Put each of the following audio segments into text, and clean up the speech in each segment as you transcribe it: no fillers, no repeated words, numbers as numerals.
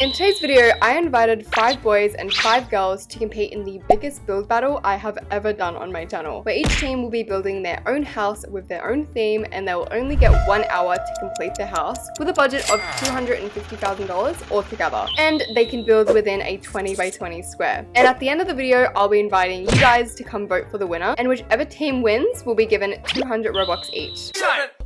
In today's video, I invited 5 boys and 5 girls to compete in the biggest build battle I have ever done on my channel, where each team will be building their own house with their own theme, and they will only get 1 hour to complete their house with a budget of $250,000 altogether, and they can build within a 20 by 20 square. And at the end of the video, I'll be inviting you guys to come vote for the winner, and whichever team wins will be given 200 Robux each.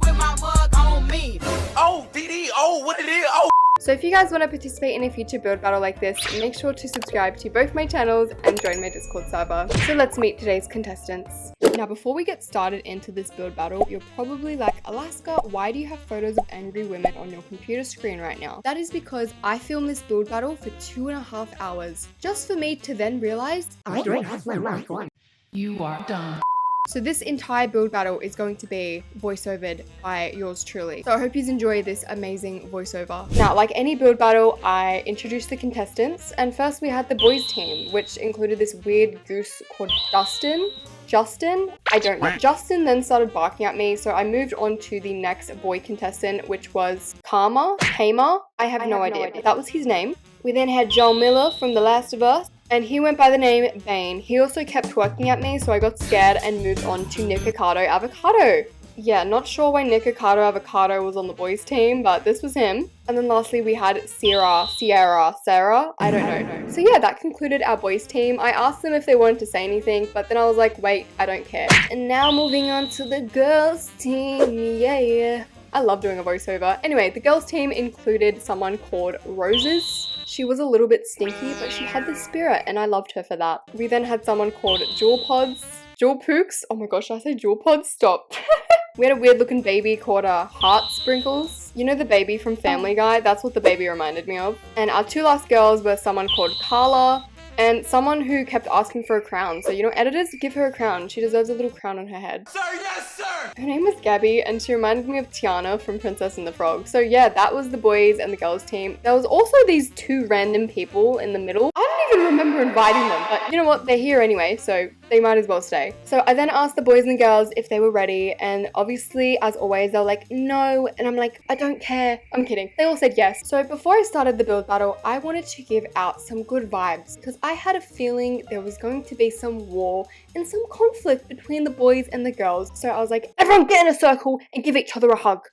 With my mug on me. Oh, DD, oh, what it is, oh. So if you guys want to participate in a future build battle like this, make sure to subscribe to both my channels and join my Discord server. So let's meet today's contestants. Now before we get started into this build battle, you're probably like, Alaska, why do you have photos of angry women on your computer screen right now? That is because I filmed this build battle for 2.5 hours, just for me to then realize I don't have my mic on. You are dumb. So this entire build battle is going to be voiceovered by yours truly. So I hope you enjoy this amazing voiceover. Now, like any build battle, I introduced the contestants, and first we had the boys team, which included this weird goose called Justin? I don't know. Justin then started barking at me, so I moved on to the next boy contestant, which was Tamer? I have no idea. That was his name. We then had Joel Miller from The Last of Us, and he went by the name Bane. He also kept twerking at me, so I got scared and moved on to Nikocado Avocado. Yeah, not sure why Nikocado Avocado was on the boys team, but this was him. And then lastly, we had Sarah, I don't know. So yeah, that concluded our boys team. I asked them if they wanted to say anything, but then I was like, wait, I don't care. And now moving on to the girls team, yeah. I love doing a voiceover. Anyway, the girls team included someone called Roses. She was a little bit stinky, but she had the spirit, and I loved her for that. We then had someone called Jewel Pooks. Oh my gosh, did I say Jewel Pods? Stop. We had a weird looking baby called Heart Sprinkles. You know the baby from Family Guy? That's what the baby reminded me of. And our 2 last girls were someone called Carla, and someone who kept asking for a crown. So, you know, editors, give her a crown. She deserves a little crown on her head. Sir, yes, sir. Her name was Gabby, and she reminded me of Tiana from Princess and the Frog. So yeah, that was the boys and the girls team. There was also these 2 random people in the middle. I don't even remember inviting them, but you know what? They're here anyway, so they might as well stay. So I then asked the boys and girls if they were ready, and obviously, as always, they're like, no, and I'm like, I don't care. I'm kidding. They all said yes. So before I started the build battle, I wanted to give out some good vibes, because I had a feeling there was going to be some war and some conflict between the boys and the girls. So I was like, everyone get in a circle and give each other a hug.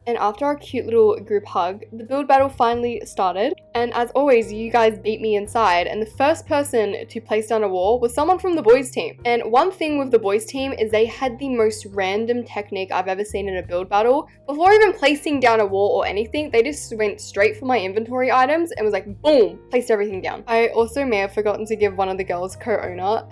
And after our cute little group hug, the build battle finally started. And as always, you guys beat me inside, and the first person to place down a wall was someone from the boys team. And one thing with the boys team is they had the most random technique I've ever seen in a build battle. Before even placing down a wall or anything, they just went straight for my inventory items and was like, boom, placed everything down. I also may have forgotten to give one of the girls co-owner.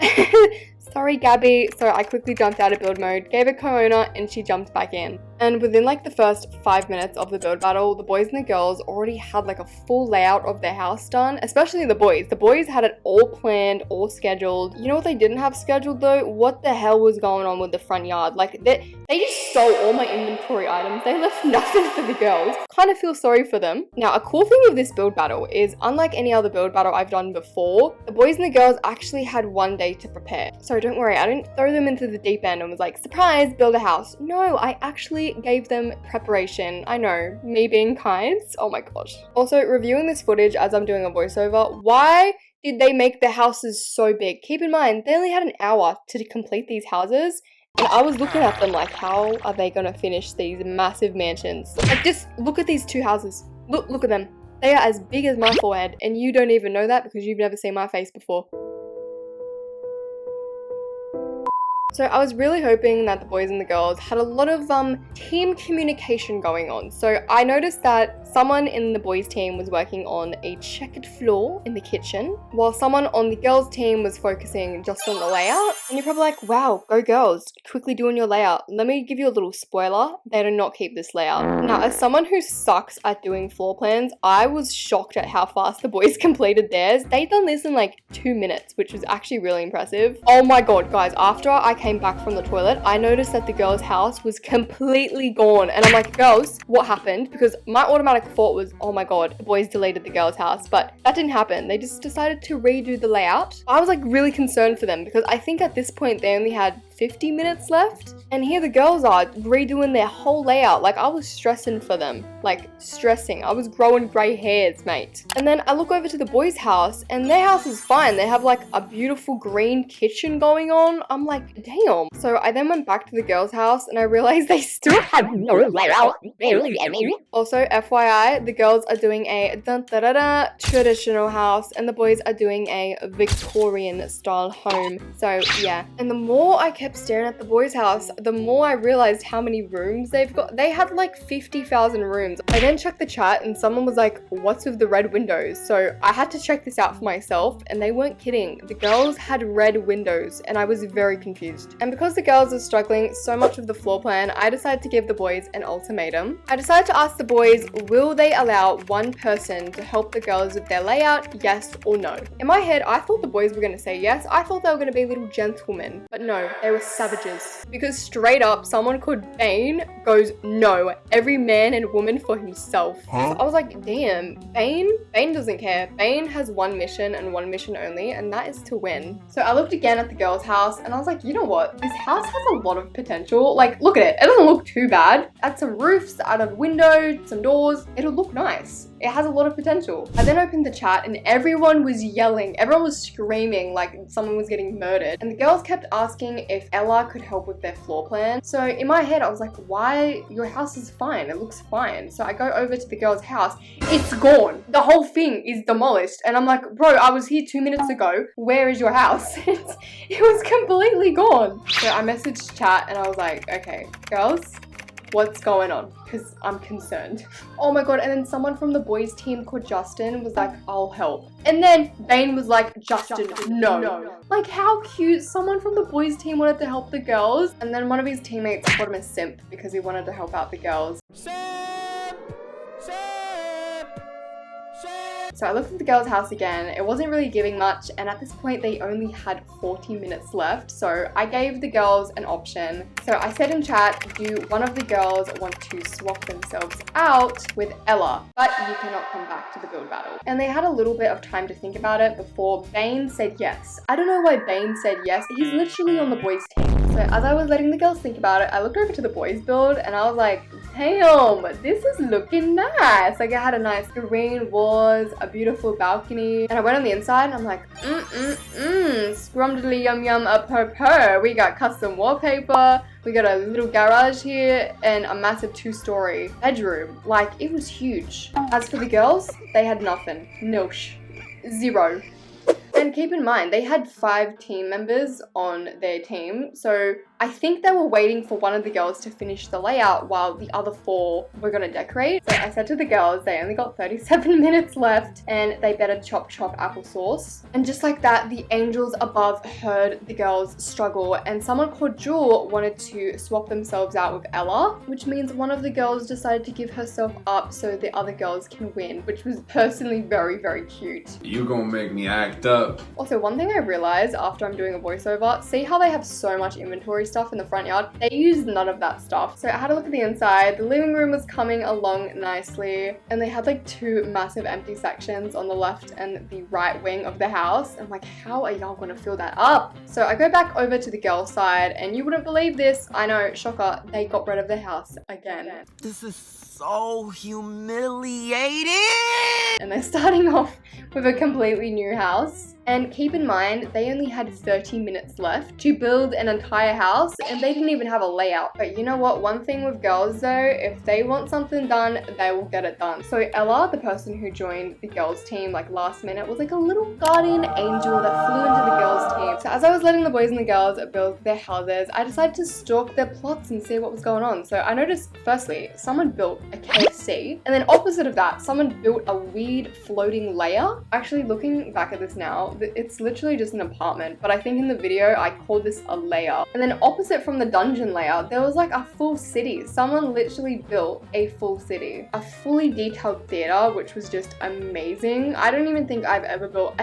Sorry, Gabby. So I quickly jumped out of build mode, gave her co-owner, and she jumped back in. And within like the first 5 minutes of the build battle, the boys and the girls already had like a full layout of their house done, especially the boys. The boys had it all planned, all scheduled. You know what they didn't have scheduled though? What the hell was going on with the front yard? Like they just stole all my inventory items. They left nothing for the girls. Kind of feel sorry for them. Now, a cool thing with this build battle is, unlike any other build battle I've done before, the boys and the girls actually had 1 day to prepare. So don't worry, I didn't throw them into the deep end and was like, surprise, build a house. No, I actually gave them preparation. I know, me being kind. Oh my gosh. Also, reviewing this footage as I'm doing a voiceover, why did they make the houses so big? Keep in mind, they only had an hour to complete these houses, and I was looking at them like, how are they gonna finish these massive mansions? Like, just look at these 2 houses. Look at them. They are as big as my forehead, and you don't even know that because you've never seen my face before. So I was really hoping that the boys and the girls had a lot of team communication going on. So I noticed that someone in the boys team was working on a checkered floor in the kitchen, while someone on the girls team was focusing just on the layout. And you're probably like, wow, go girls, quickly doing your layout. Let me give you a little spoiler, they do not keep this layout. Now, as someone who sucks at doing floor plans, I was shocked at how fast the boys completed theirs. They'd done this in like 2 minutes, which was actually really impressive. Oh my god, guys, after I came back from the toilet, I noticed that the girl's house was completely gone, and I'm like, girls, what happened? Because my automatic thought was, oh my god, the boys deleted the girl's house, but that didn't happen. They just decided to redo the layout. I was like really concerned for them because I think at this point they only had 50 minutes left. And here the girls are redoing their whole layout. Like, I was stressing for them. Like, stressing. I was growing grey hairs, mate. And then I look over to the boys' house, and their house is fine. They have like a beautiful green kitchen going on. I'm like, damn. So I then went back to the girls' house, and I realized they still have no layout. Also, FYI, the girls are doing a traditional house, and the boys are doing a Victorian style home. So yeah. And the more I kept staring at the boys' house, the more I realized how many rooms they've got. They had like 50,000 rooms. I then checked the chat, and someone was like, what's with the red windows? So I had to check this out for myself, and they weren't kidding. The girls had red windows, and I was very confused. And because the girls are struggling so much with the floor plan, I decided to give the boys an ultimatum. I decided to ask the boys, will they allow one person to help the girls with their layout, yes or no? In my head, I thought the boys were going to say yes. I thought they were going to be little gentlemen, but no, they were savages. Because straight up, someone called Bane goes, no, every man and woman for himself. So I was like, damn, Bane doesn't care. Bane has one mission and one mission only, and that is to win. So I looked again at the girls' house, and I was like, you know what? This house has a lot of potential. Like, look at it. It doesn't look too bad. Add some roofs, add a window, some doors. It'll look nice. It has a lot of potential. I then opened the chat, and everyone was yelling. Everyone was screaming like someone was getting murdered. And the girls kept asking if Ella could help with their floor plan. So in my head, I was like, why? Your house is fine. It looks fine. So I go over to the girls' house. It's gone. The whole thing is demolished. And I'm like, bro, I was here 2 minutes ago. Where is your house? It was completely gone. So I messaged chat, and I was like, okay, girls, what's going on? Because I'm concerned. Oh my god, and then someone from the boys team called Justin was like, I'll help. And then Bane was like, Justin, no. Like, how cute. Someone from the boys team wanted to help the girls, and then one of his teammates called him a simp because he wanted to help out the girls. So I looked at the girls' house again. It wasn't really giving much, and at this point they only had 40 minutes left. So I gave the girls an option. So I said in chat, do one of the girls want to swap themselves out with Ella? But you cannot come back to the build battle. And they had a little bit of time to think about it before Bane said yes. I don't know why Bane said yes. He's literally on the boys' team. So as I was letting the girls think about it, I looked over to the boys' build, and I was like, damn, this is looking nice. Like, it had a nice green walls, a beautiful balcony, and I went on the inside, and I'm like, scrumdiddly yum yum a purr. We got custom wallpaper, we got a little garage here, and a massive 2-story bedroom. Like, it was huge. As for the girls, they had nothing. Nilch. Zero. And keep in mind, they had 5 team members on their team, so I think they were waiting for one of the girls to finish the layout while the other 4 were gonna decorate. So I said to the girls, they only got 37 minutes left, and they better chop applesauce. And just like that, the angels above heard the girls struggle, and someone called Jewel wanted to swap themselves out with Ella, which means one of the girls decided to give herself up so the other girls can win, which was personally very, very cute. You gonna make me act up. Also, one thing I realized after I'm doing a voiceover, see how they have so much inventory stuff in the front yard? They use none of that stuff. So I had a look at the inside. The living room was coming along nicely, and they had like 2 massive empty sections on the left and the right wing of the house. I'm like, how are y'all gonna fill that up? So I go back over to the girls' side, and you wouldn't believe this. I know, shocker, they got rid of the house again. This is so humiliating. And they're starting off with a completely new house. And keep in mind, they only had 30 minutes left to build an entire house, and they didn't even have a layout. But you know what? One thing with girls though, if they want something done, they will get it done. So Ella, the person who joined the girls team like last minute, was like a little guardian angel that flew into the girls team. So as I was letting the boys and the girls build their houses, I decided to stalk their plots and see what was going on. So I noticed, firstly, someone built a KFC, and then opposite of that, someone built a weed floating layer. Actually, looking back at this now, it's literally just an apartment, but I think in the video I called this a layer. And then opposite from the dungeon layer, there was like a full city. Someone literally built a full city, a fully detailed theater, which was just amazing. I don't even think I've ever built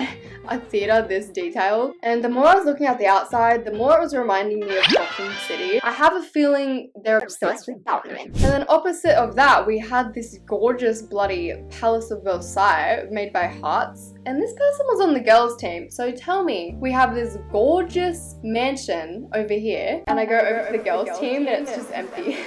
a theater this detailed. And the more I was looking at the outside, the more it was reminding me of Gotham City. I have a feeling they're obsessed with Batman. And then opposite of that, we had this gorgeous bloody Palace of Versailles made by Hearts. and this person was on the girls team. So tell me, we have this gorgeous mansion over here, and I go over to the girls team and it's just empty.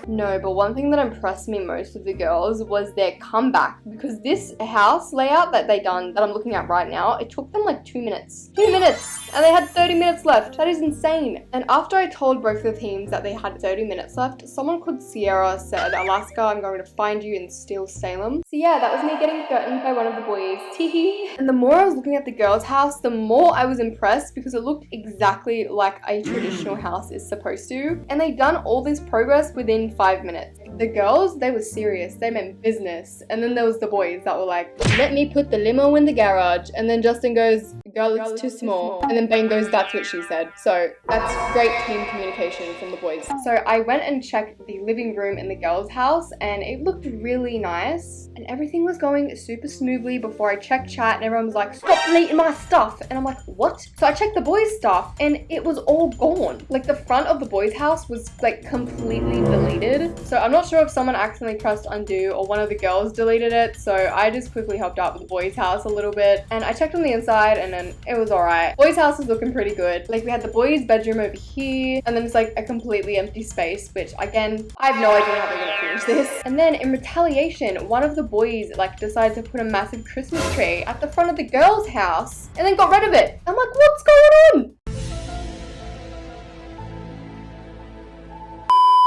No, but one thing that impressed me most of the girls was their comeback, because this house layout that I'm looking at right now, it took them like 2 minutes. 2 minutes! And they had 30 minutes left. That is insane. And after I told both the teams that they had 30 minutes left, someone called Sierra said, Alaska, I'm going to find you and steal Salem. So yeah, that was me getting threatened by one of the boys. Teehee. And the more I was looking at the girls' house, the more I was impressed, because it looked exactly like a traditional house is supposed to. And they'd done all this progress within 5 minutes. The girls, they were serious. They meant business. And then there was the boys that were like, let me put the limo in the garage. And then Justin goes, girl, it's too small. And then Bane goes, that's what she said. So that's great team communication from the boys. So I went and checked the living room in the girls' house, and it looked really nice. And everything was going super smoothly before I checked chat, and everyone was like, stop deleting my stuff. And I'm like, what? So I checked the boys' stuff and it was all gone. Like the front of the boys' house was like completely deleted. So I'm not sure if someone accidentally pressed undo or one of the girls deleted it. So I just quickly helped out with the boys' house a little bit. And I checked on the inside and then it was alright. Boys' house is looking pretty good. Like we had the boys' bedroom over here, and then it's like a completely empty space, which again, I have no idea how they're gonna finish this. And then in retaliation, one of the boys like decided to put a massive Christmas tree at the front of the girls' house and then got rid of it. I'm like, what's going on?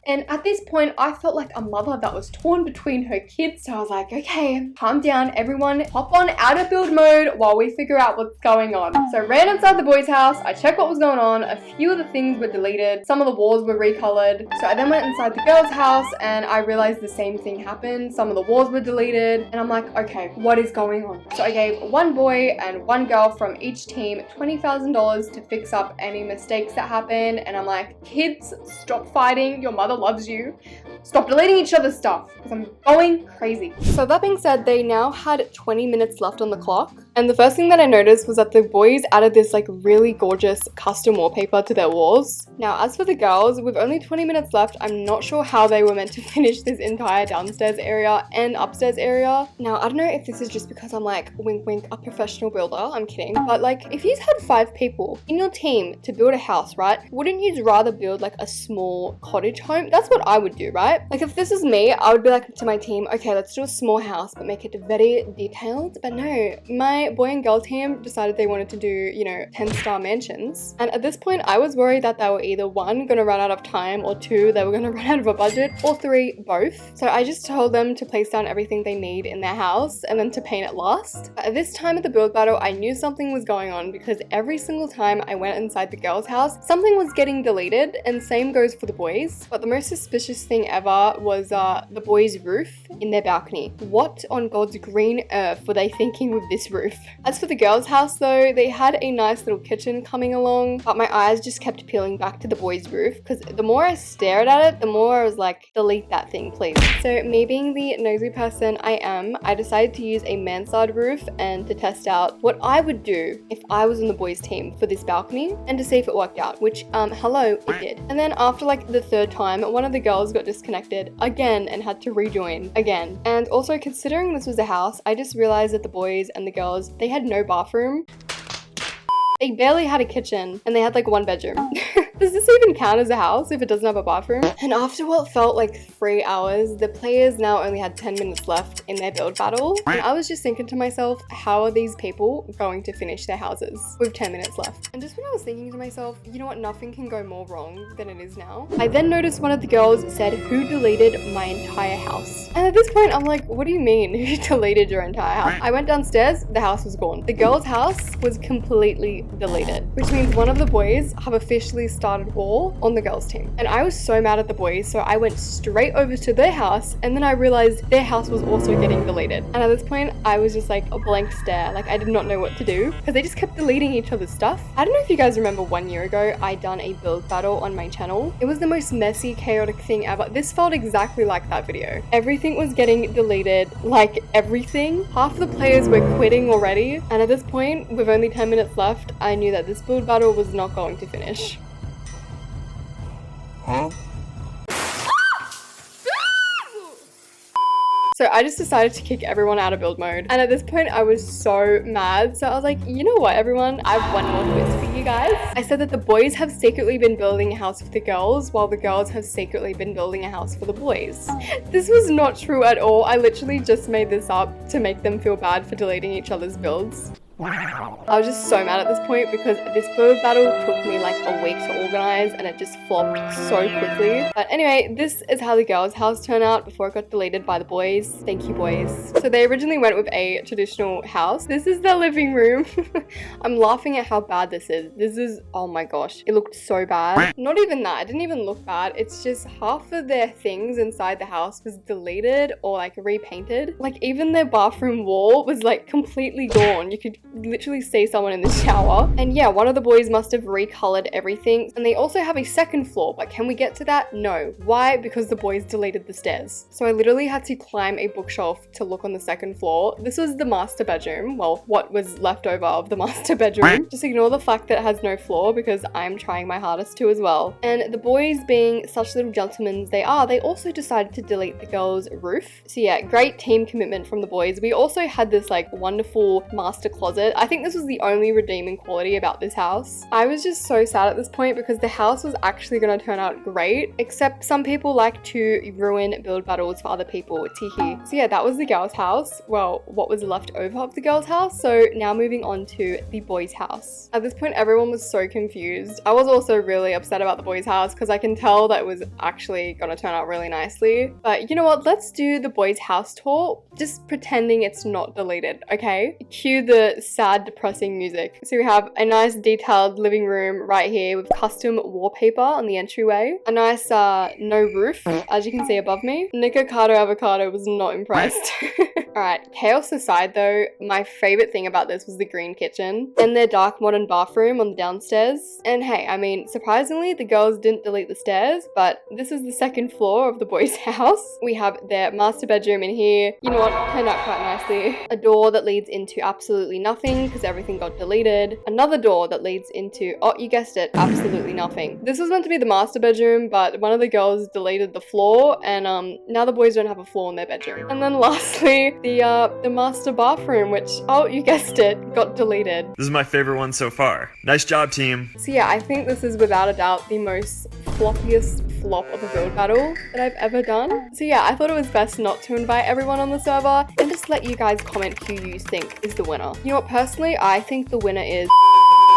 And at this point, I felt like a mother that was torn between her kids. So I was like, okay, calm down, everyone. Hop on out of build mode while we figure out what's going on. So I ran inside the boys' house. I checked what was going on. A few of the things were deleted. Some of the walls were recolored. So I then went inside the girls' house and I realized the same thing happened. Some of the walls were deleted. And I'm like, okay, what is going on? So I gave one boy and one girl from each team $20,000 to fix up any mistakes that happened. And I'm like, kids, stop fighting. Your mother loves you. Stop deleting each other's stuff because I'm going crazy. So that being said, they now had 20 minutes left on the clock. And the first thing that I noticed was that the boys added this like really gorgeous custom wallpaper to their walls. Now, as for the girls, with only 20 minutes left, I'm not sure how they were meant to finish this entire downstairs area and upstairs area. Now, I don't know if this is just because I'm like, wink wink, a professional builder. I'm kidding. But like, if you had 5 people in your team to build a house, right? Wouldn't you rather build like a small cottage home? That's what I would do, right? Like if this is me, I would be like to my team, okay, let's do a small house, but make it very detailed. But no, my boy and girl team decided they wanted to do, you know, 10-star mansions. And at this point, I was worried that they were either 1, gonna run out of time, or 2, they were gonna run out of a budget, or 3, both. So I just told them to place down everything they need in their house and then to paint it last. But at this time of the build battle, I knew something was going on because every single time I went inside the girls' house, something was getting deleted, and same goes for the boys. But the most suspicious thing ever was the boys' roof in their balcony. What on God's green earth were they thinking with this roof? As for the girls' house though, they had a nice little kitchen coming along, but my eyes just kept peeling back to the boys' roof because the more I stared at it, the more I was like, delete that thing, please. So me being the nosy person I am, I decided to use a mansard roof and to test out what I would do if I was on the boys' team for this balcony and to see if it worked out, which, hello, it did. And then after like the 3rd time, one of the girls got disconnected again and had to rejoin again. And also considering this was a house, I just realized that the boys and the girls, they had no bathroom. They barely had a kitchen and they had like 1 bedroom. Does this even count as a house if it doesn't have a bathroom? And after what felt like 3 hours, the players now only had 10 minutes left in their build battle. And I was just thinking to myself, how are these people going to finish their houses with 10 minutes left? And just when I was thinking to myself, you know what, nothing can go more wrong than it is now. I then noticed one of the girls said, who deleted my entire house? And at this point, I'm like, what do you mean who deleted your entire house? I went downstairs, the house was gone. The girl's house was completely deleted, which means one of the boys have officially started war on the girls' team. And I was so mad at the boys, so I went straight over to their house, and then I realized their house was also getting deleted. And at this point, I was just like a blank stare, like I did not know what to do because they just kept deleting each other's stuff. I don't know if you guys remember 1 year ago, I done a build battle on my channel. It was the most messy, chaotic thing ever. This felt exactly like that video. Everything was getting deleted, like everything. Half the players were quitting already, and at this point, with only 10 minutes left, I knew that this build battle was not going to finish. Huh? So So I just decided to kick everyone out of build mode. And at this point, I was so mad. So I was like, you know what, everyone? I have one more twist for you guys. I said that the boys have secretly been building a house for the girls, while the girls have secretly been building a house for the boys. This was not true at all. I literally just made this up to make them feel bad for deleting each other's builds. I was just so mad at this point because this build battle took me like a week to organize and it just flopped so quickly. But anyway, this is how the girls' house turned out before it got deleted by the boys. Thank you, boys. So they originally went with a traditional house. This is their living room. I'm laughing at how bad this is. This is, oh my gosh, it looked so bad. Not even that, it didn't even look bad. It's just half of their things inside the house was deleted or like repainted. Like even their bathroom wall was like completely gone. You could literally see someone in the shower. And yeah, one of the boys must have recolored everything. And they also have a second floor, but can we get to that? No. Why? Because the boys deleted the stairs. So I literally had to climb a bookshelf to look on the second floor. This was the master bedroom. Well, what was left over of the master bedroom. Just ignore the fact that it has no floor because I'm trying my hardest to as well. And the boys, being such little gentlemen they are, they also decided to delete the girls' roof. So yeah, great team commitment from the boys. We also had this like wonderful master closet. I think this was the only redeeming quality about this house. I was just so sad at this point because the house was actually going to turn out great, except some people like to ruin build battles for other people. Teehee. So yeah, that was the girls' house. Well, what was left over of the girls' house. So now moving on to the boys' house. At this point, everyone was so confused. I was also really upset about the boys' house because I can tell that it was actually going to turn out really nicely. But you know what? Let's do the boys' house tour, just pretending it's not deleted, okay? Cue the sad, depressing music. So we have a nice detailed living room right here with custom wallpaper on the entryway. A nice no roof, as you can see above me. Nikocado Avocado was not impressed. Alright, chaos aside though, my favorite thing about this was the green kitchen and their dark modern bathroom on the downstairs. And hey, I mean, surprisingly, the girls didn't delete the stairs, but this is the second floor of the boys' house. We have their master bedroom in here. You know what, turned out quite nicely. A door that leads into absolutely nothing because everything got deleted. Another door that leads into, oh, you guessed it, absolutely nothing. This was meant to be the master bedroom, but one of the girls deleted the floor and now the boys don't have a floor in their bedroom. And then lastly, the master bathroom, which, oh, you guessed it, got deleted. This is my favorite one so far. Nice job, team. So yeah, I think this is without a doubt the most floppiest flop of a build battle that I've ever done. So yeah, I thought it was best not to invite everyone on the server and just let you guys comment who you think is the winner. You know what, personally, I think the winner is